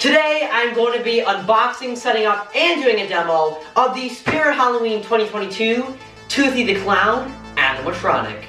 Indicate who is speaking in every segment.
Speaker 1: Today I'm going to be unboxing, setting up, and doing a demo of the Spirit Halloween 2022 Toothy the Clown Animatronic.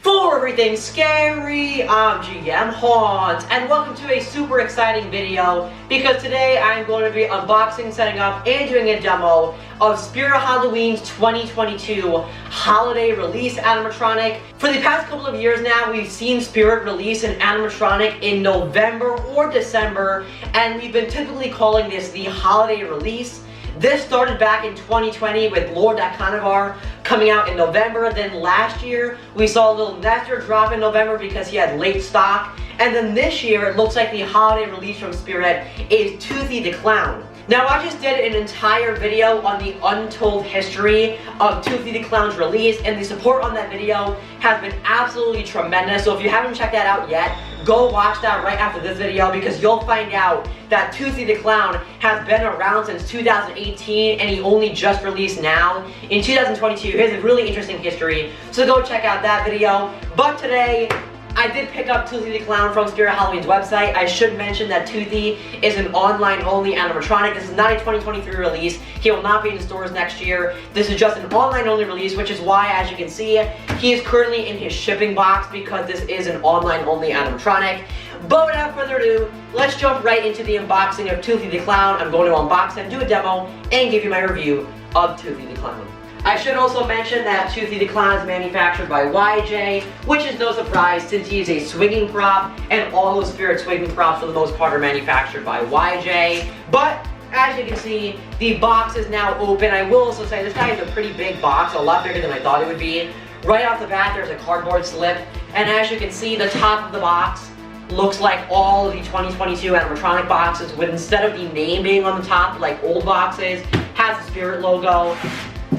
Speaker 1: For everything scary, I'm GMHaunts, and welcome to a super exciting video because today I'm going to be unboxing, setting up, and doing a demo of Spirit Halloween's 2022 holiday release animatronic. For the past couple of years now, we've seen Spirit release an animatronic in November or December, and we've been typically calling this the holiday release. This started back in 2020 with Lord Carnival coming out in November. Then last year, we saw a little Nestor drop in November because he had late stock. And then this year, it looks like the holiday release from Spirit is Toothy the Clown. Now, I just did an entire video on the untold history of Toothy the Clown's release, and the support on that video has been absolutely tremendous. So if you haven't checked that out yet, go watch that right after this video because you'll find out that Toothy the Clown has been around since 2018 and he only just released now in 2022. Here's a really interesting history, so go check out that video. But today, I did pick up Toothy the Clown from Spirit Halloween's website. I should mention that Toothy is an online-only animatronic. This is not a 2023 release. He will not be in stores next year. This is just an online-only release, which is why, as you can see, he is currently in his shipping box because this is an online-only animatronic. But without further ado, let's jump right into the unboxing of Toothy the Clown. I'm going to unbox him, do a demo, and give you my review of Toothy the Clown. I should also mention that Toothy the Clown is manufactured by YJ, which is no surprise since he is a swinging prop, and all those Spirit swinging props for the most part are manufactured by YJ. But as you can see, the box is now open. I will also say this guy is a pretty big box, a lot bigger than I thought it would be. Right off the bat, there's a cardboard slip, and as you can see, the top of the box looks like all of the 2022 animatronic boxes, with instead of the name being on the top like old boxes, has the Spirit logo.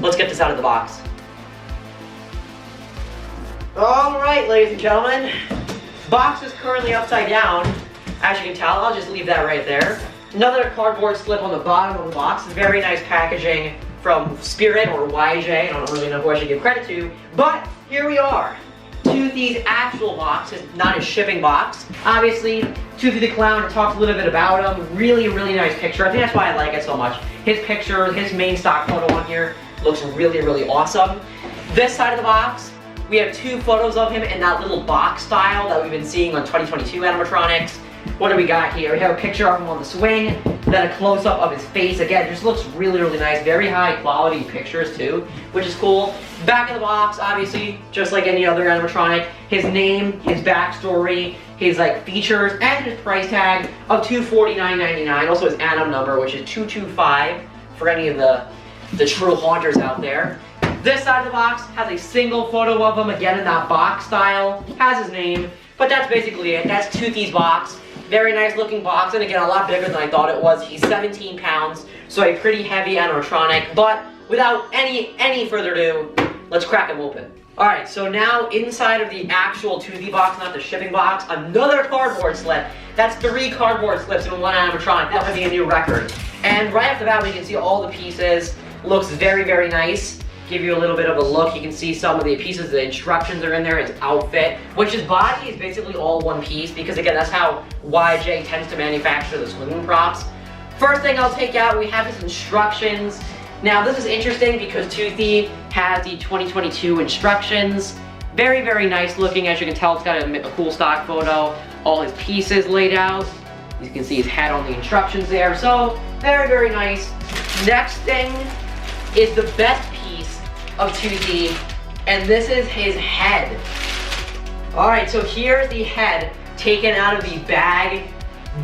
Speaker 1: Let's get this out of the box. Alright, ladies and gentlemen. Box is currently upside down. As you can tell, I'll just leave that right there. Another cardboard slip on the bottom of the box. Very nice packaging from Spirit or YJ. I don't really know who I should give credit to. But here we are. Toothy's actual box is not his shipping box. Obviously, Toothy the Clown, I talked a little bit about him. Really, really nice picture. I think that's why I like it so much. His picture, his main stock photo on here looks really, really awesome. This side of the box, we have two photos of him in that little box style that we've been seeing on 2022 animatronics. What do we got here? We have a picture of him on the swing, then a close-up of his face. Again, just looks really, really nice. Very high quality pictures too, which is cool. Back of the box, obviously, just like any other animatronic, his name, his backstory, his features, and his price tag of $249.99. Also his Anim number, which is 225 for any of the true haunters out there. This side of the box has a single photo of him, again in that box style. Has his name, but that's basically it. That's Toothy's box. Very nice looking box, and again, a lot bigger than I thought it was. He's 17 pounds, so a pretty heavy animatronic. But without any further ado, let's crack him open. Alright, so now inside of the actual Toothy box, not the shipping box, another cardboard slip. That's 3 cardboard slips in one animatronic. That would be a new record. And right off the bat, we can see all the pieces. Looks very, very nice. Give you a little bit of a look. You can see some of the pieces, the instructions are in there, his outfit, which his body is basically all one piece because again, that's how YJ tends to manufacture the swinging props. First thing I'll take out, we have his instructions. Now this is interesting because Toothy has the 2022 instructions. Very, very nice looking. As you can tell, it's got a cool stock photo. All his pieces laid out. You can see his head on the instructions there. So, very, very nice. Next thing is the best piece of Toothy, and this is his head. Alright, so here's the head taken out of the bag.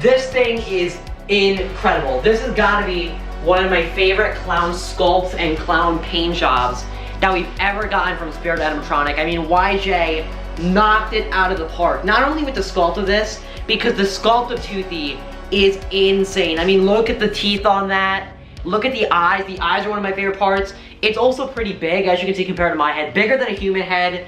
Speaker 1: This thing is incredible. This has got to be one of my favorite clown sculpts and clown paint jobs that we've ever gotten from Spirit Animatronic. I mean, YJ knocked it out of the park. Not only with the sculpt of this, because the sculpt of Toothy is insane. I mean, look at the teeth on that. Look at the eyes. The eyes are one of my favorite parts. It's also pretty big, as you can see, compared to my head. Bigger than a human head.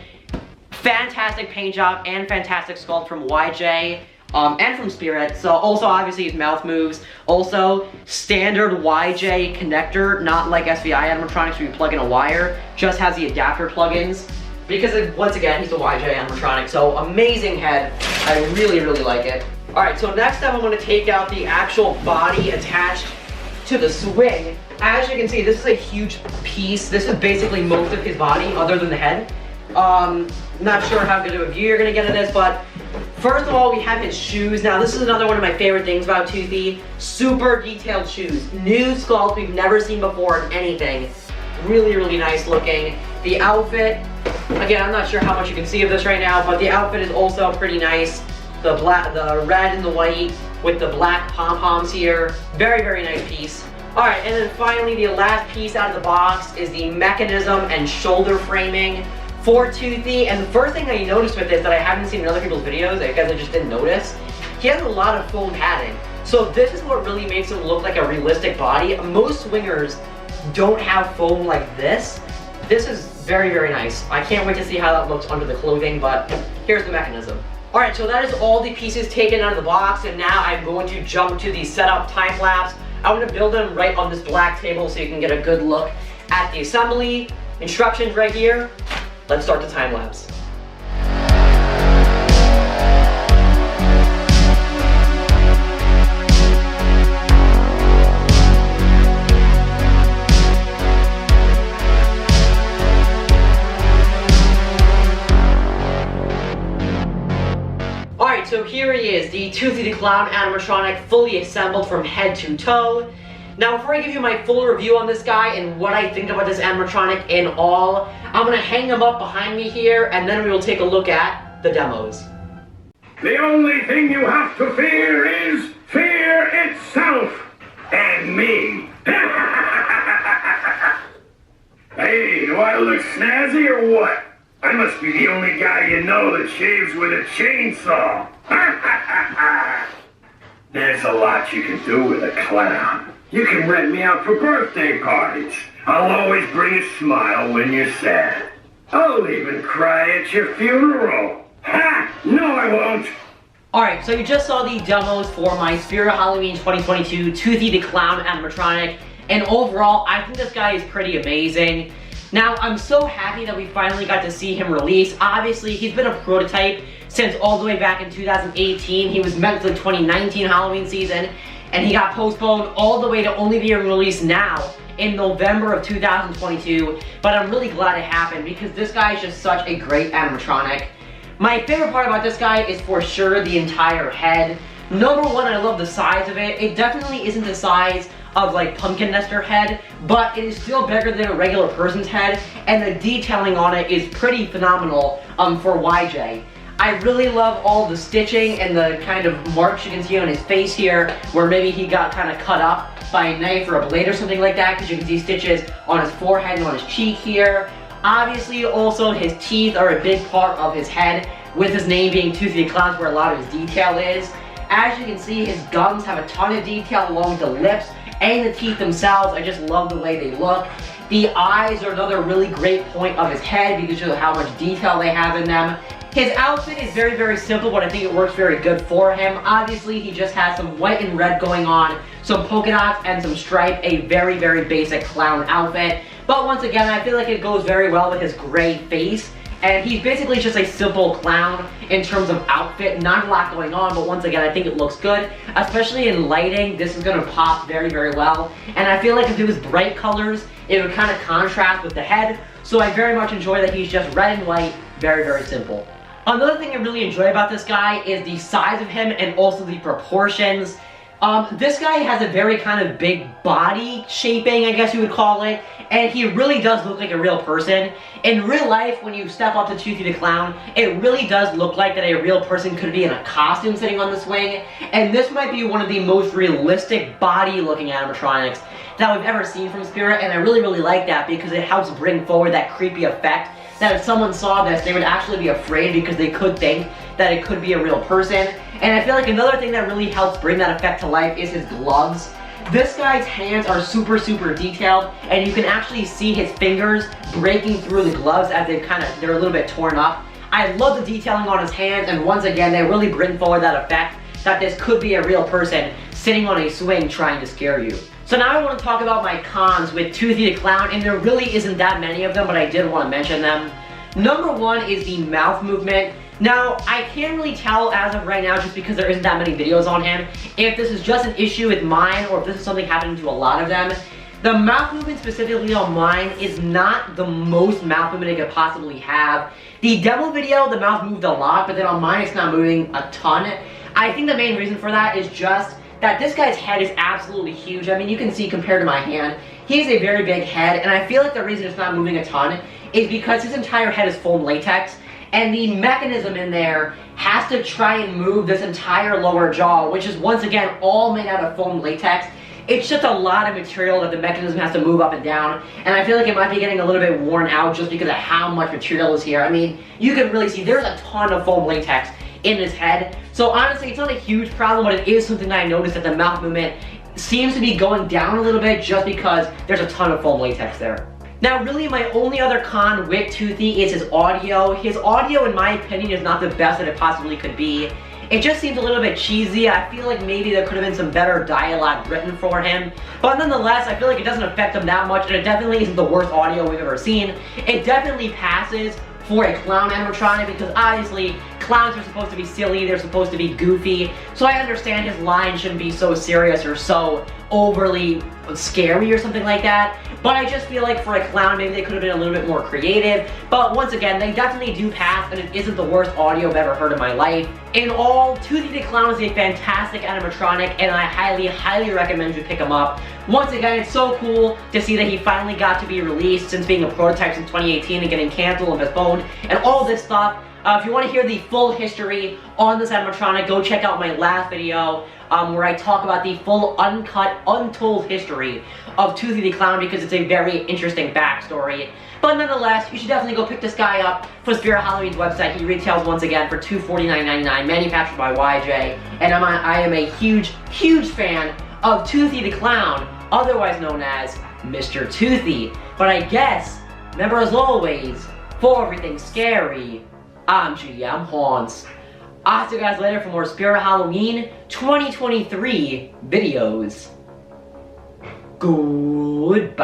Speaker 1: Fantastic paint job and fantastic sculpt from YJ. and from Spirit. So also obviously his mouth moves. Also standard YJ connector, not like SVI animatronics where you plug in a wire, just has the adapter plugins. Because once again, he's a YJ animatronic, so amazing head. I really, really like it. Alright, so next up I'm going to take out the actual body attached to the swing. As you can see, this is a huge piece. This is basically most of his body, other than the head. Not sure how good of a view you're going to get of this, but first of all, we have his shoes. Now, this is another one of my favorite things about Toothy. Super detailed shoes. New sculpt we've never seen before in anything. Really, really nice looking. The outfit, again, I'm not sure how much you can see of this right now, but the outfit is also pretty nice. The red and the white with the black pom-poms here. Very, very nice piece. Alright, and then finally, the last piece out of the box is the mechanism and shoulder framing for Toothy. And the first thing that you notice with this that I haven't seen in other people's videos, I guess I just didn't notice, he has a lot of foam padding. So this is what really makes him look like a realistic body. Most swingers don't have foam like this. This is very, very nice. I can't wait to see how that looks under the clothing, but here's the mechanism. Alright, so that is all the pieces taken out of the box, and now I'm going to jump to the setup time lapse. I'm going to build them right on this black table so you can get a good look at the assembly. Instructions right here. Let's start the time lapse. Alright, so here he is, the Toothy the Clown animatronic, fully assembled from head to toe. Now, before I give you my full review on this guy and what I think about this animatronic in all, I'm going to hang him up behind me here, and then we will take a look at the demos.
Speaker 2: The only thing you have to fear is fear itself. And me. Hey, do I look snazzy or what? I must be the only guy you know that shaves with a chainsaw. There's a lot you can do with a clown. You can rent me out for birthday parties. I'll always bring a smile when you're sad. I'll even cry at your funeral. Ha! No, I won't.
Speaker 1: Alright, so you just saw the demos for my Spirit Halloween 2022 Toothy the Clown animatronic, and overall, I think this guy is pretty amazing. Now, I'm so happy that we finally got to see him release. Obviously, he's been a prototype since all the way back in 2018. He was meant for the 2019 Halloween season, and he got postponed all the way to only being released now in November of 2022. But I'm really glad it happened because this guy is just such a great animatronic. My favorite part about this guy is for sure the entire head. Number one, I love the size of it. It definitely isn't the size of like Pumpkin Nester head, but it is still bigger than a regular person's head, and the detailing on it is pretty phenomenal for YJ. I really love all the stitching and the kind of marks you can see on his face here, where maybe he got kind of cut up by a knife or a blade or something like that, because you can see stitches on his forehead and on his cheek here. Obviously, also his teeth are a big part of his head, with his name being Toothy the Clown, where a lot of his detail is. As you can see, his gums have a ton of detail along with the lips and the teeth themselves. I just love the way they look. The eyes are another really great point of his head because of how much detail they have in them. His outfit is very, very simple, but I think it works very good for him. Obviously, he just has some white and red going on, some polka dots and some stripe, a very, very basic clown outfit. But once again, I feel like it goes very well with his gray face. And he's basically just a simple clown in terms of outfit. Not a lot going on, but once again, I think it looks good. Especially in lighting, this is going to pop very, very well. And I feel like if it was bright colors, it would kind of contrast with the head. So I very much enjoy that he's just red and white, very, very simple. Another thing I really enjoy about this guy is the size of him and also the proportions. This guy has a very kind of big body shaping, I guess you would call it, and he really does look like a real person. In real life, when you step up to Toothy the Clown, it really does look like that a real person could be in a costume sitting on the swing, and this might be one of the most realistic body-looking animatronics that we've ever seen from Spirit, and I really, really like that because it helps bring forward that creepy effect that if someone saw this, they would actually be afraid because they could think that it could be a real person. And I feel like another thing that really helps bring that effect to life is his gloves. This guy's hands are super, super detailed, and you can actually see his fingers breaking through the gloves as they're a little bit torn up. I love the detailing on his hands, and once again, they really bring forward that effect that this could be a real person sitting on a swing trying to scare you. So now I want to talk about my cons with Toothy the Clown, and there really isn't that many of them, but I did want to mention them. Number one is the mouth movement. Now, I can't really tell as of right now, just because there isn't that many videos on him, if this is just an issue with mine or if this is something happening to a lot of them. The mouth movement specifically on mine is not the most mouth movement it could possibly have. The demo video, the mouth moved a lot, but then on mine it's not moving a ton. I think the main reason for that is just that this guy's head is absolutely huge. I mean, you can see compared to my hand, he has a very big head, and I feel like the reason it's not moving a ton is because his entire head is foam latex, and the mechanism in there has to try and move this entire lower jaw, which is once again all made out of foam latex. It's just a lot of material that the mechanism has to move up and down, and I feel like it might be getting a little bit worn out just because of how much material is here. I mean, you can really see there's a ton of foam latex in his head. So honestly, it's not a huge problem, but it is something that I noticed that the mouth movement seems to be going down a little bit just because there's a ton of foam latex there. Now really my only other con with Toothy is his audio. His audio, in my opinion, is not the best that it possibly could be. It just seems a little bit cheesy. I feel like maybe there could have been some better dialogue written for him. But nonetheless, I feel like it doesn't affect him that much, and it definitely isn't the worst audio we've ever seen. It definitely passes for a clown animatronic because obviously clowns are supposed to be silly, they're supposed to be goofy. So I understand his line shouldn't be so serious or so overly scary or something like that. But I just feel like for a clown, maybe they could have been a little bit more creative. But once again, they definitely do pass, and it isn't the worst audio I've ever heard in my life. In all, Toothy the Clown is a fantastic animatronic, and I highly, highly recommend you pick him up. Once again, it's so cool to see that he finally got to be released since being a prototype since 2018 and getting canceled and postponed and all this stuff. If you want to hear the full history on this animatronic, go check out my last video where I talk about the full uncut, untold history of Toothy the Clown because it's a very interesting backstory. But nonetheless, you should definitely go pick this guy up for Spirit Halloween's website. He retails once again for $249.99, manufactured by YJ. And I am a huge, huge fan of Toothy the Clown, otherwise known as Mr. Toothy. But I guess, remember as always, for everything scary, I'm GMHaunts. I'll see you guys later for more Spirit Halloween 2023 videos. Goodbye.